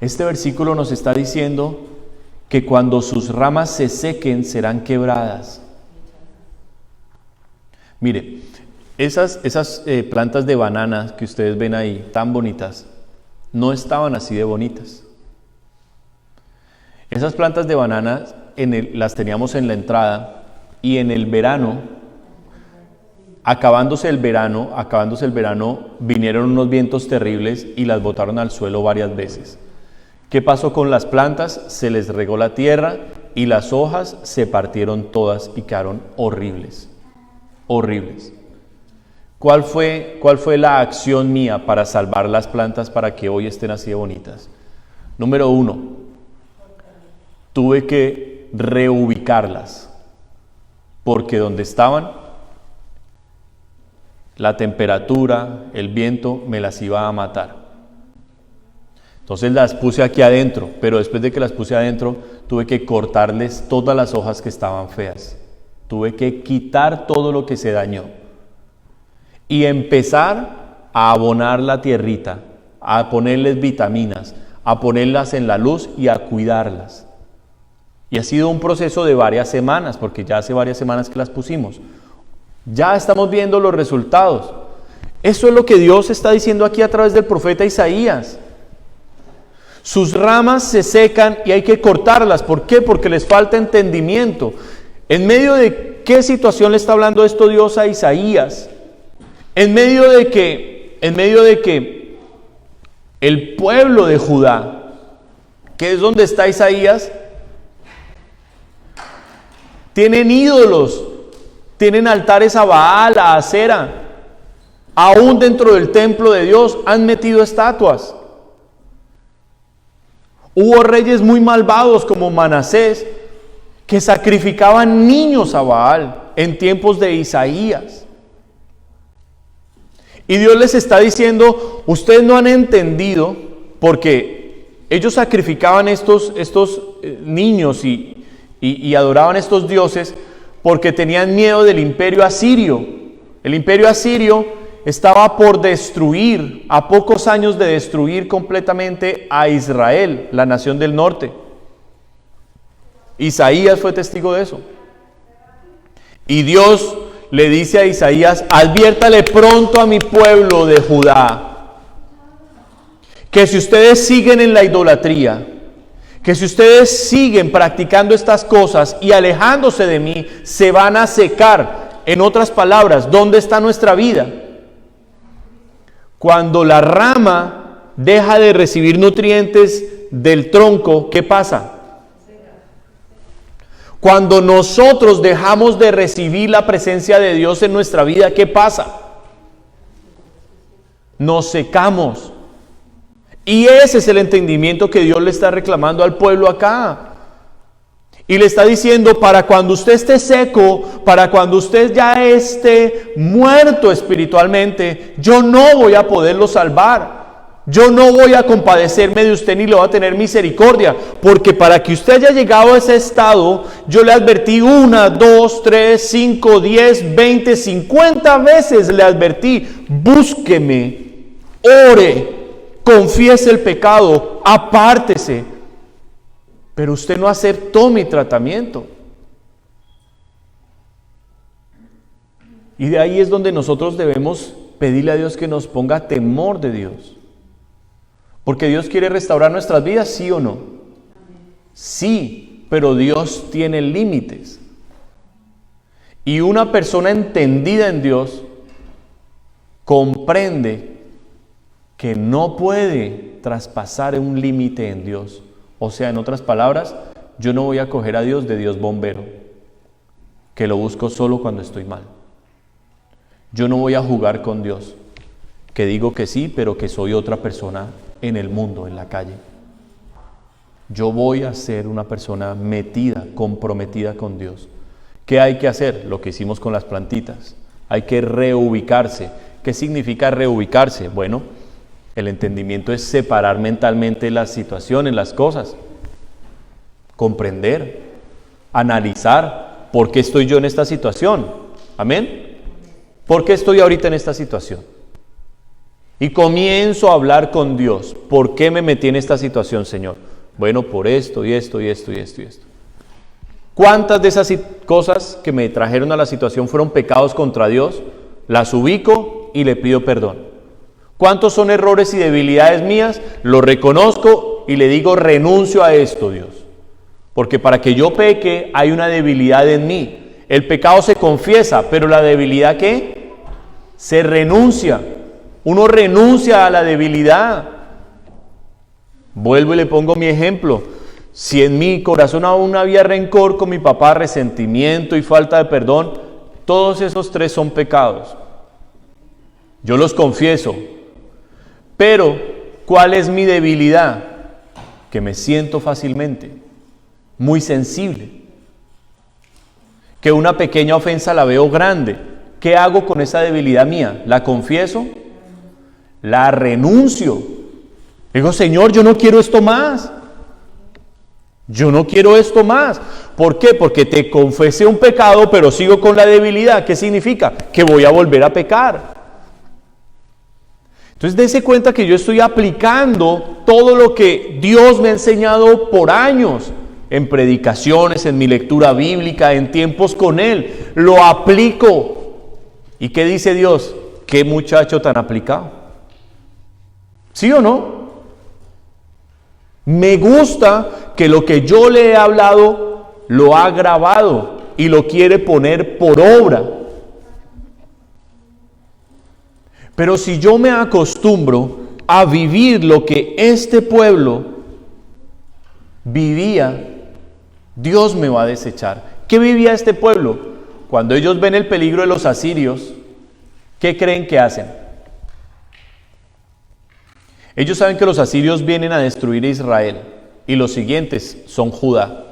Este versículo nos está diciendo que cuando sus ramas se sequen serán quebradas. Mire, esas plantas de bananas que ustedes ven ahí, tan bonitas, no estaban así de bonitas. Esas plantas de bananas las teníamos en la entrada y en el verano, acabándose el verano, vinieron unos vientos terribles y las botaron al suelo varias veces. ¿Qué pasó con las plantas? Se les regó la tierra y las hojas se partieron todas y quedaron horribles. Horribles. ¿Cuál fue la acción mía para salvar las plantas para que hoy estén así de bonitas? Número 1, tuve que reubicarlas, porque donde estaban, la temperatura, el viento me las iba a matar. Entonces las puse aquí adentro, pero después de que las puse adentro, tuve que cortarles todas las hojas que estaban feas. Tuve que quitar todo lo que se dañó. Y empezar a abonar la tierrita, a ponerles vitaminas, a ponerlas en la luz y a cuidarlas. Y ha sido un proceso de varias semanas, porque ya hace varias semanas que las pusimos. Ya estamos viendo los resultados. Eso es lo que Dios está diciendo aquí a través del profeta Isaías. Sus ramas se secan y hay que cortarlas. ¿Por qué? Porque les falta entendimiento. ¿En medio de qué situación le está hablando esto Dios a Isaías? En medio de que el pueblo de Judá, que es donde está Isaías, tienen ídolos, tienen altares a Baal, a Acera. Aún dentro del templo de Dios han metido estatuas. Hubo reyes muy malvados como Manasés que sacrificaban niños a Baal en tiempos de Isaías. Y Dios les está diciendo, ustedes no han entendido, porque ellos sacrificaban estos niños y adoraban estos dioses porque tenían miedo del imperio asirio. El imperio asirio estaba por destruir, a pocos años de destruir completamente a Israel, la nación del norte. Isaías fue testigo de eso. Y Dios le dice a Isaías, adviértale pronto a mi pueblo de Judá, que si ustedes siguen en la idolatría, que si ustedes siguen practicando estas cosas y alejándose de mí, se van a secar. En otras palabras, ¿dónde está nuestra vida? Cuando la rama deja de recibir nutrientes del tronco, ¿qué pasa? Cuando nosotros dejamos de recibir la presencia de Dios en nuestra vida, ¿qué pasa? Nos secamos. Y ese es el entendimiento que Dios le está reclamando al pueblo acá. Y le está diciendo, para cuando usted esté seco, para cuando usted ya esté muerto espiritualmente, yo no voy a poderlo salvar. Yo no voy a compadecerme de usted ni le voy a tener misericordia, porque para que usted haya llegado a ese estado, yo le advertí 1, 2, 3, 5, 10, 20, 50 veces le advertí, búsqueme, ore, confiese el pecado, apártese. Pero usted no aceptó mi tratamiento. Y de ahí es donde nosotros debemos pedirle a Dios que nos ponga temor de Dios. Porque Dios quiere restaurar nuestras vidas, ¿sí o no? Sí, pero Dios tiene límites. Y una persona entendida en Dios comprende que no puede traspasar un límite en Dios. O sea, en otras palabras, yo no voy a coger a Dios de Dios bombero, que lo busco solo cuando estoy mal. Yo no voy a jugar con Dios, que digo que sí, pero que soy otra persona en el mundo, en la calle. Yo voy a ser una persona metida, comprometida con Dios. ¿Qué hay que hacer? Lo que hicimos con las plantitas. Hay que reubicarse. ¿Qué significa reubicarse? Bueno, el entendimiento es separar mentalmente las situaciones, las cosas. Comprender, analizar, ¿por qué estoy yo en esta situación? ¿Amén? ¿Por qué estoy ahorita en esta situación? Y comienzo a hablar con Dios. ¿Por qué me metí en esta situación, Señor? Bueno, por esto y esto y esto y esto y esto. ¿Cuántas de esas cosas que me trajeron a la situación fueron pecados contra Dios? Las ubico y le pido perdón. ¿Cuántos son errores y debilidades mías? Lo reconozco y le digo, renuncio a esto, Dios. Porque para que yo peque hay una debilidad en mí. El pecado se confiesa, pero la debilidad, ¿qué? Se renuncia. Uno renuncia a la debilidad. Vuelvo y le pongo mi ejemplo. Si en mi corazón aún había rencor con mi papá, resentimiento y falta de perdón, todos esos tres son pecados. Yo los confieso. Pero, ¿cuál es mi debilidad? Que me siento fácilmente, muy sensible. Que una pequeña ofensa la veo grande. ¿Qué hago con esa debilidad mía? ¿La confieso? ¿La renuncio? Digo, Señor, yo no quiero esto más. Yo no quiero esto más. ¿Por qué? Porque te confesé un pecado, pero sigo con la debilidad. ¿Qué significa? Que voy a volver a pecar. Entonces, dése cuenta que yo estoy aplicando todo lo que Dios me ha enseñado por años, en predicaciones, en mi lectura bíblica, en tiempos con Él. Lo aplico. ¿Y qué dice Dios? ¿Qué muchacho tan aplicado? ¿Sí o no? Me gusta que lo que yo le he hablado lo ha grabado y lo quiere poner por obra. Pero si yo me acostumbro a vivir lo que este pueblo vivía, Dios me va a desechar. ¿Qué vivía este pueblo? Cuando ellos ven el peligro de los asirios, ¿qué creen que hacen? Ellos saben que los asirios vienen a destruir a Israel y los siguientes son Judá.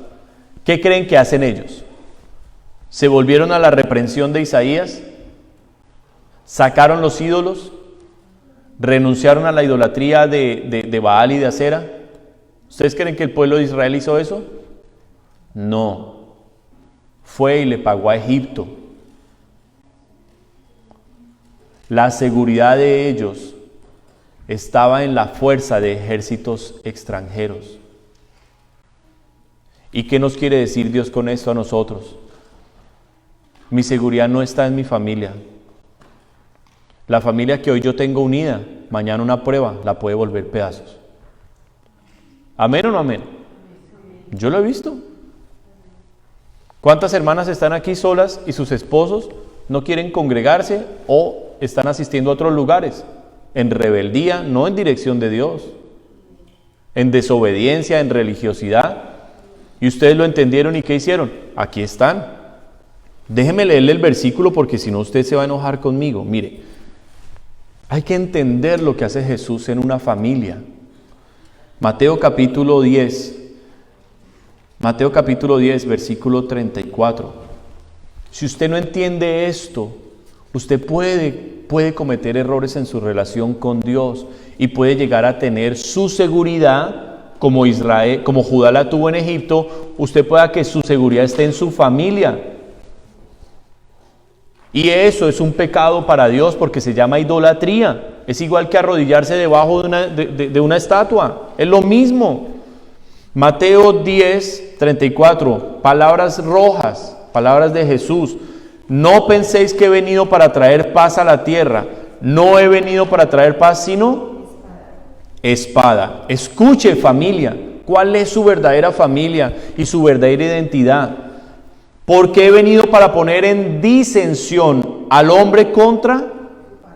¿Qué creen que hacen ellos? ¿Se volvieron a la reprensión de Isaías? ¿Sacaron los ídolos? ¿Renunciaron a la idolatría de Baal y de Acera? ¿Ustedes creen que el pueblo de Israel hizo eso? No. Fue y le pagó a Egipto. La seguridad de ellos estaba en la fuerza de ejércitos extranjeros. ¿Y qué nos quiere decir Dios con esto a nosotros? Mi seguridad no está en mi familia. La familia que hoy yo tengo unida, mañana una prueba la puede volver pedazos. ¿Amén o no amén? Yo lo he visto. ¿Cuántas hermanas están aquí solas y sus esposos no quieren congregarse o están asistiendo a otros lugares? En rebeldía, no en dirección de Dios. En desobediencia, en religiosidad. Y ustedes lo entendieron y ¿qué hicieron? Aquí están. Déjeme leerle el versículo porque si no usted se va a enojar conmigo. Mire, hay que entender lo que hace Jesús en una familia. Mateo capítulo 10, versículo 34. Si usted no entiende esto, usted puede puede cometer errores en su relación con Dios y puede llegar a tener su seguridad como Israel, como Judá la tuvo en Egipto. Usted pueda que su seguridad esté en su familia. Y eso es un pecado para Dios porque se llama idolatría. Es igual que arrodillarse debajo de una estatua. Es lo mismo. Mateo 10, 34. Palabras rojas, palabras de Jesús. No penséis que he venido para traer paz a la tierra. No he venido para traer paz, sino espada. Escuche, familia, ¿cuál es su verdadera familia y su verdadera identidad? Porque he venido para poner en disensión al hombre contra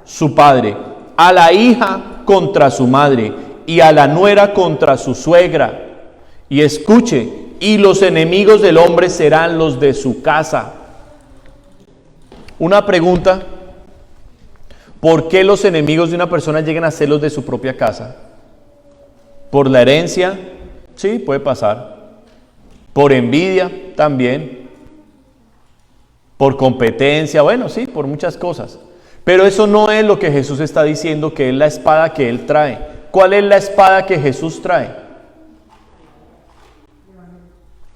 su padre, a la hija contra su madre y a la nuera contra su suegra. Y escuche, y los enemigos del hombre serán los de su casa. Una pregunta: ¿por qué los enemigos de una persona llegan a ser los de su propia casa? ¿Por la herencia? Sí, puede pasar. ¿Por envidia? También. ¿Por competencia? Bueno, sí, por muchas cosas. Pero eso no es lo que Jesús está diciendo que es la espada que Él trae. ¿Cuál es la espada que Jesús trae?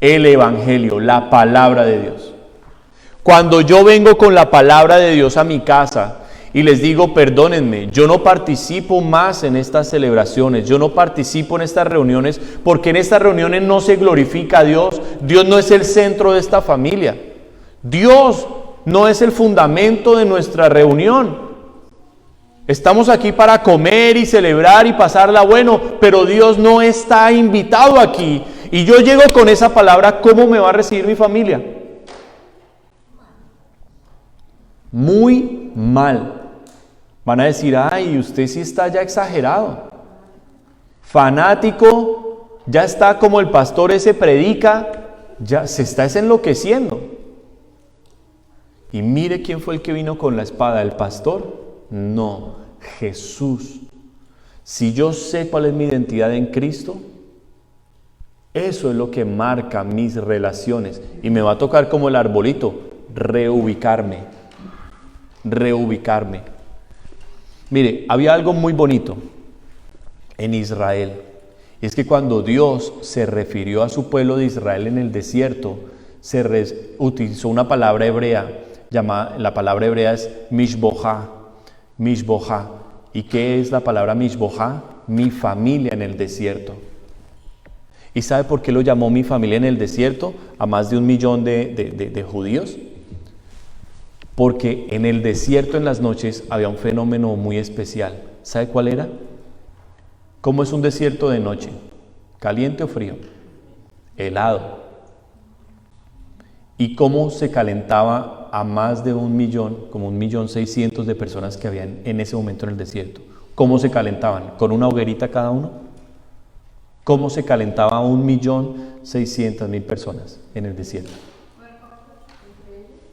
El Evangelio, la palabra de Dios. Cuando yo vengo con la palabra de Dios a mi casa y les digo, perdónenme, yo no participo más en estas celebraciones, yo no participo en estas reuniones, porque en estas reuniones no se glorifica a Dios. Dios no es el centro de esta familia. Dios no es el fundamento de nuestra reunión. Estamos aquí para comer y celebrar y pasarla bueno, pero Dios no está invitado aquí. Y yo llego con esa palabra, ¿cómo me va a recibir mi familia? Muy mal. Van a decir, ay, usted sí está ya exagerado. Fanático, ya está como el pastor ese predica, ya se está enloqueciendo. Y mire quién fue el que vino con la espada, ¿el pastor? No, Jesús. Si yo sé cuál es mi identidad en Cristo, eso es lo que marca mis relaciones. Y me va a tocar como el arbolito, reubicarme. Mire, había algo muy bonito en Israel. Y es que cuando Dios se refirió a su pueblo de Israel en el desierto, utilizó una palabra hebrea. La palabra hebrea es mishboha. ¿Y qué es la palabra mishboha? Mi familia en el desierto. ¿Y sabe por qué lo llamó mi familia en el desierto a más de 1 millón de judíos? Porque en el desierto en las noches había un fenómeno muy especial. ¿Sabe cuál era? ¿Cómo es un desierto de noche? ¿Caliente o frío? Helado. ¿Y cómo se calentaba a más de 1 millón, como 1.600.000 de personas que habían en ese momento en el desierto? ¿Cómo se calentaban? ¿Con una hoguerita cada uno? ¿Cómo se calentaba a 1.600.000 personas en el desierto?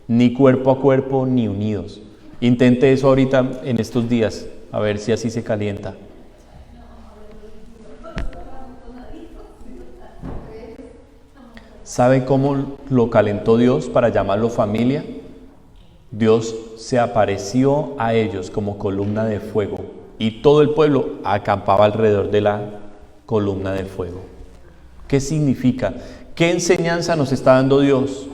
Ni cuerpo a cuerpo, ni unidos. Intente eso ahorita en estos días, a ver si así se calienta. ¿Sabe cómo lo calentó Dios para llamarlo familia? Dios se apareció a ellos como columna de fuego y todo el pueblo acampaba alrededor de la columna de fuego. ¿Qué significa? ¿Qué enseñanza nos está dando Dios?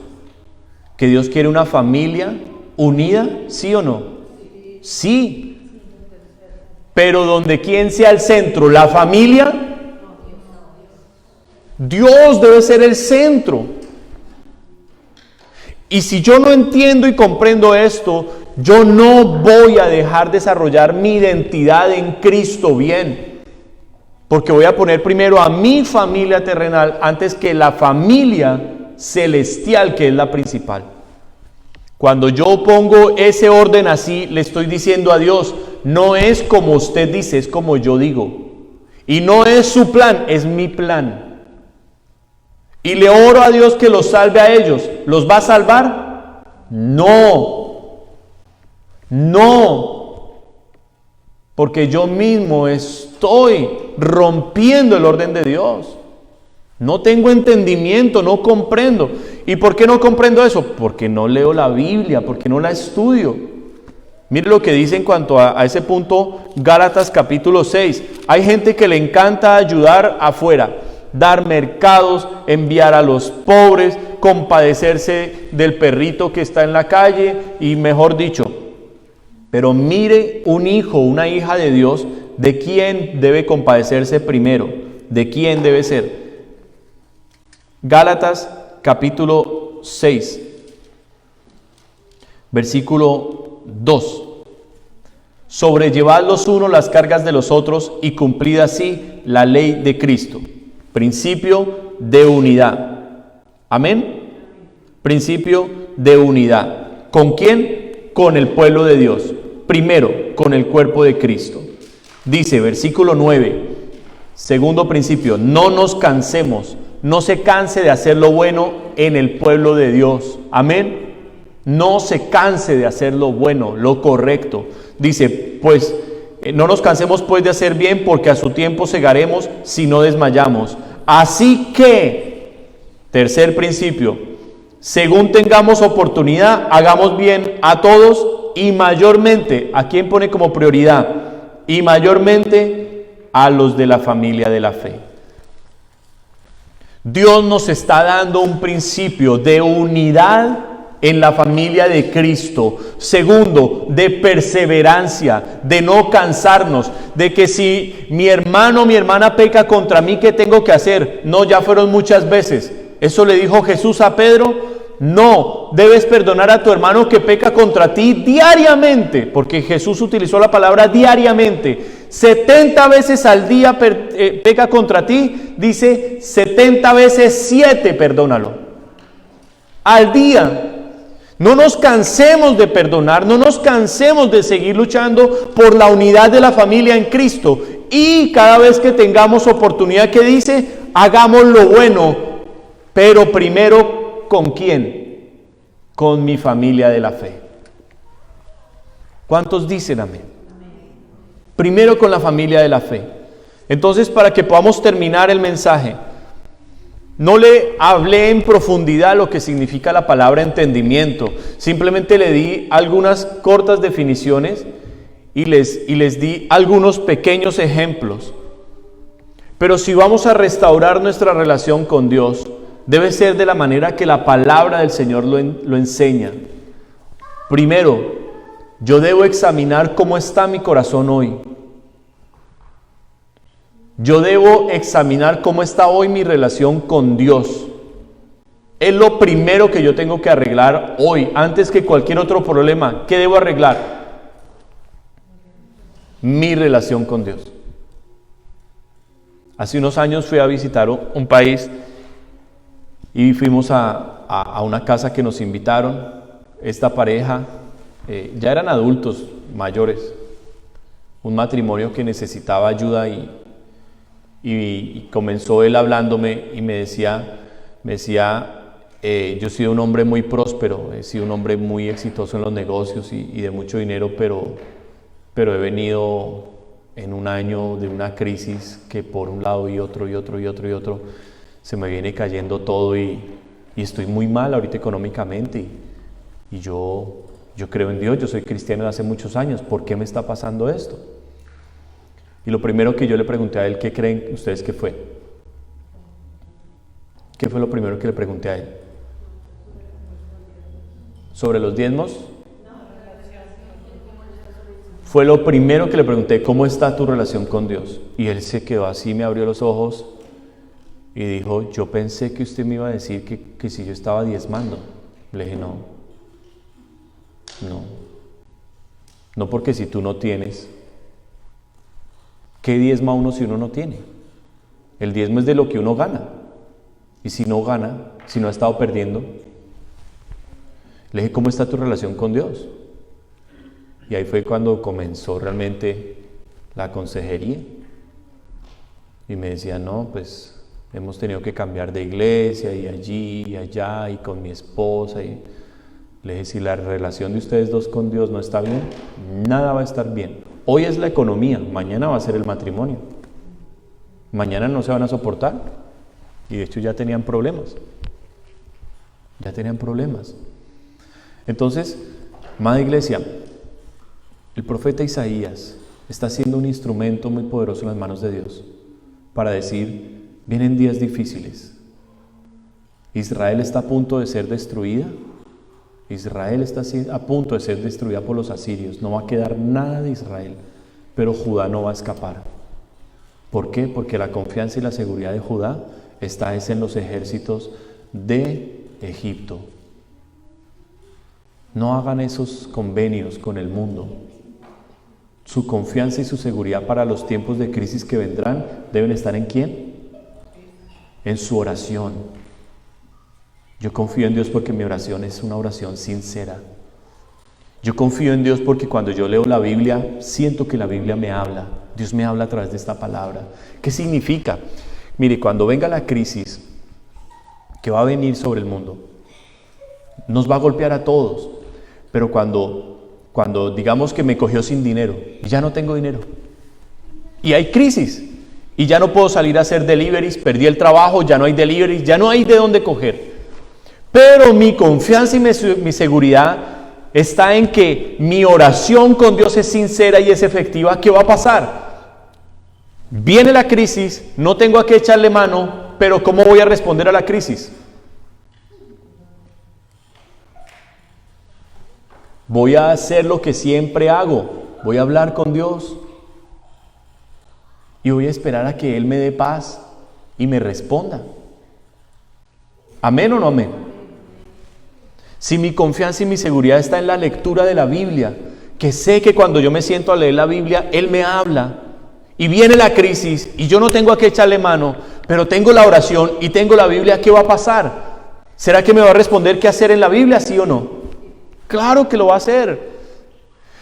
¿Que Dios quiere una familia unida? ¿Sí o no? Sí. Pero donde ¿quién sea el centro? ¿La familia? Dios debe ser el centro. Y si yo no entiendo y comprendo esto, yo no voy a dejar desarrollar mi identidad en Cristo bien. Porque voy a poner primero a mi familia terrenal antes que la familia celestial, que es la principal. Cuando yo pongo ese orden así, le estoy diciendo a Dios, no es como usted dice, es como yo digo. Y no es su plan, es mi plan. Y le oro a Dios que los salve a ellos. ¿Los va a salvar? No. Porque yo mismo estoy rompiendo el orden de Dios. No tengo entendimiento, no comprendo. ¿Y por qué no comprendo eso? Porque no leo la Biblia, porque no la estudio. Mire lo que dice en cuanto a ese punto Gálatas capítulo 6. Hay gente que le encanta ayudar afuera, dar mercados, enviar a los pobres, compadecerse del perrito que está en la calle y mejor dicho. Pero mire un hijo, una hija de Dios, ¿de quién debe compadecerse primero? ¿De quién debe ser? Gálatas capítulo 6, versículo 2. Sobrellevad los unos las cargas de los otros y cumplid así la ley de Cristo. Principio de unidad. Amén. Principio de unidad. ¿Con quién? Con el pueblo de Dios. Primero, con el cuerpo de Cristo. Dice, versículo 9, segundo principio, no nos cansemos, no se canse de hacer lo bueno en el pueblo de Dios. Amén. No se canse de hacer lo bueno, lo correcto. Dice, pues, no nos cansemos pues de hacer bien, porque a su tiempo segaremos si no desmayamos. Así que, tercer principio, según tengamos oportunidad, hagamos bien a todos y mayormente, ¿a quién pone como prioridad? Y mayormente a los de la familia de la fe. Dios nos está dando un principio de unidad en la familia de Cristo. Segundo, de perseverancia, de no cansarnos, de que si mi hermano o mi hermana peca contra mí, ¿qué tengo que hacer? No, ya fueron muchas veces. Eso le dijo Jesús a Pedro. No, debes perdonar a tu hermano que peca contra ti diariamente, porque Jesús utilizó la palabra diariamente. 70 veces al día peca contra ti, dice 70 veces 7, perdónalo. Al día. No nos cansemos de perdonar, no nos cansemos de seguir luchando por la unidad de la familia en Cristo. Y cada vez que tengamos oportunidad, que dice, hagamos lo bueno, pero primero, ¿con quién? Con mi familia de la fe. ¿Cuántos dicen amén? Primero con la familia de la fe. Entonces, para que podamos terminar el mensaje, no le hablé en profundidad lo que significa la palabra entendimiento. Simplemente le di algunas cortas definiciones y les di algunos pequeños ejemplos. Pero si vamos a restaurar nuestra relación con Dios, debe ser de la manera que la palabra del Señor lo enseña. Primero, yo debo examinar cómo está mi corazón hoy. Yo debo examinar cómo está hoy mi relación con Dios. Es lo primero que yo tengo que arreglar hoy, antes que cualquier otro problema. ¿Qué debo arreglar? Mi relación con Dios. Hace unos años fui a visitar un país y fuimos a una casa que nos invitaron. Esta pareja ya eran adultos mayores, un matrimonio que necesitaba ayuda y comenzó él hablándome y me decía, yo he sido un hombre muy próspero, he sido un hombre muy exitoso en los negocios y de mucho dinero, pero he venido en un año de una crisis que por un lado y otro, se me viene cayendo todo y estoy muy mal ahorita económicamente y yo creo en Dios, yo soy cristiano de hace muchos años, ¿por qué me está pasando esto? Y lo primero que yo le pregunté a él, ¿qué creen ustedes que fue? ¿Qué fue lo primero que le pregunté a él? ¿Sobre los diezmos? Fue lo primero que le pregunté, ¿cómo está tu relación con Dios? Y él se quedó así, me abrió los ojos y dijo, yo pensé que usted me iba a decir que si yo estaba diezmando. Le dije, no, porque si tú no tienes, ¿qué diezma uno si uno no tiene? El diezmo es de lo que uno gana. Y si no gana, si no ha estado perdiendo. Le dije, ¿cómo está tu relación con Dios? Y ahí fue cuando comenzó realmente la consejería. Y me decía, no, pues hemos tenido que cambiar de iglesia y allí y allá y con mi esposa. Y le dije, si la relación de ustedes dos con Dios no está bien, nada va a estar bien. Hoy es la economía, mañana va a ser el matrimonio. Mañana no se van a soportar. Y de hecho ya tenían problemas. Entonces, amada iglesia, El profeta Isaías está siendo un instrumento muy poderoso en las manos de Dios para decir, vienen días difíciles. Israel está a punto de ser destruida. Israel está a punto de ser destruida por los asirios. No va a quedar nada de Israel, pero Judá no va a escapar. ¿Por qué? Porque la confianza y la seguridad de Judá está en los ejércitos de Egipto. No hagan esos convenios con el mundo. Su confianza y su seguridad para los tiempos de crisis que vendrán deben estar ¿en quién? En su oración. Yo confío en Dios porque mi oración es una oración sincera. Yo confío en Dios porque cuando yo leo la Biblia, siento que la Biblia me habla. Dios me habla a través de esta palabra. ¿Qué significa? Mire, cuando venga la crisis que va a venir sobre el mundo, nos va a golpear a todos. Pero cuando digamos que me cogió sin dinero, y ya no tengo dinero, y hay crisis, y ya no puedo salir a hacer deliveries, perdí el trabajo, ya no hay deliveries, ya no hay de dónde coger. Pero mi confianza y mi seguridad está en que mi oración con Dios es sincera y es efectiva. ¿Qué va a pasar? Viene la crisis, no tengo a qué echarle mano, pero ¿cómo voy a responder a la crisis? Voy a hacer lo que siempre hago, voy a hablar con Dios y voy a esperar a que Él me dé paz y me responda. ¿Amén o no amén? Si mi confianza y mi seguridad está en la lectura de la Biblia, que sé que cuando yo me siento a leer la Biblia, Él me habla y viene la crisis y yo no tengo a qué echarle mano, pero tengo la oración y tengo la Biblia, ¿qué va a pasar? ¿Será que me va a responder qué hacer en la Biblia, sí o no? Claro que lo va a hacer.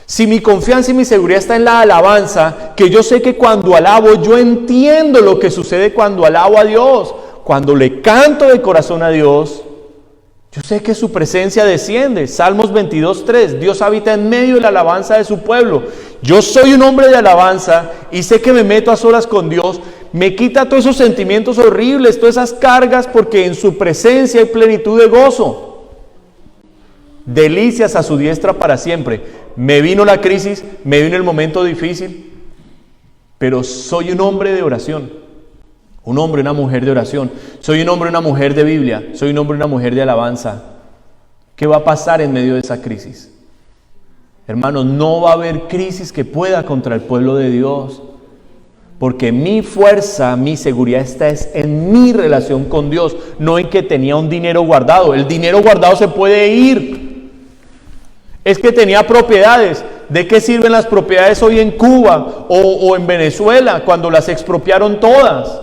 Si mi confianza y mi seguridad está en la alabanza, que yo sé que cuando alabo, yo entiendo lo que sucede cuando alabo a Dios. Cuando le canto de corazón a Dios, yo sé que su presencia desciende. Salmos 22:3, Dios habita en medio de la alabanza de su pueblo. Yo soy un hombre de alabanza y sé que me meto a solas con Dios. Me quita todos esos sentimientos horribles, todas esas cargas, porque en su presencia hay plenitud de gozo. Delicias a su diestra para siempre. Me vino la crisis, me vino el momento difícil, pero soy un hombre de oración, un hombre, una mujer de oración. Soy un hombre, una mujer de Biblia, soy un hombre, una mujer de alabanza. ¿Qué va a pasar en medio de esa crisis? Hermanos, no va a haber crisis que pueda contra el pueblo de Dios, porque mi fuerza, mi seguridad está en mi relación con Dios, no en que tenía un dinero guardado. El dinero guardado se puede ir. Es que tenía propiedades. ¿De qué sirven las propiedades hoy en Cuba o en Venezuela cuando las expropiaron todas?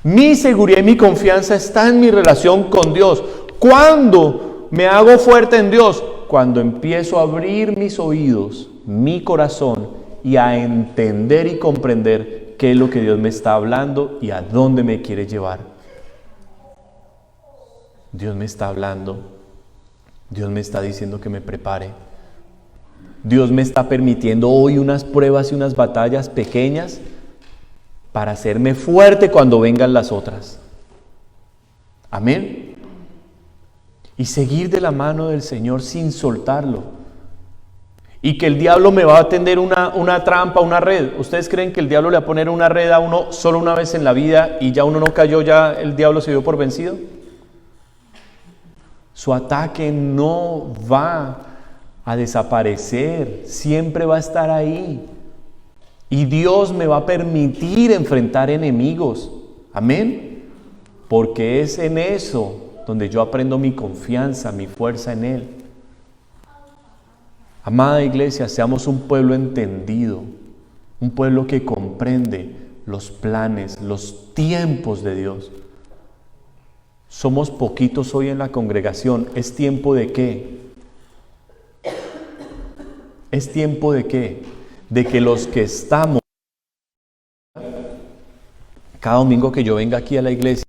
Mi seguridad y mi confianza está en mi relación con Dios. ¿Cuándo me hago fuerte en Dios? Cuando empiezo a abrir mis oídos, mi corazón, y a entender y comprender qué es lo que Dios me está hablando y a dónde me quiere llevar. Dios me está hablando. Dios me está diciendo que me prepare. Dios me está permitiendo hoy unas pruebas y unas batallas pequeñas para hacerme fuerte cuando vengan las otras. Amén. Y seguir de la mano del Señor sin soltarlo. Y que el diablo me va a tender una trampa, una red. ¿Ustedes creen que el diablo le va a poner una red a uno solo una vez en la vida y ya uno no cayó, ya el diablo se dio por vencido? Su ataque no va a desaparecer, siempre va a estar ahí. Y Dios me va a permitir enfrentar enemigos. Amén. Porque es en eso donde yo aprendo mi confianza, mi fuerza en Él. Amada iglesia, seamos un pueblo entendido, un pueblo que comprende los planes, los tiempos de Dios. Somos poquitos hoy en la congregación. ¿Es tiempo de qué? ¿Es tiempo de qué? De que los que estamos, cada domingo que yo venga aquí a la iglesia,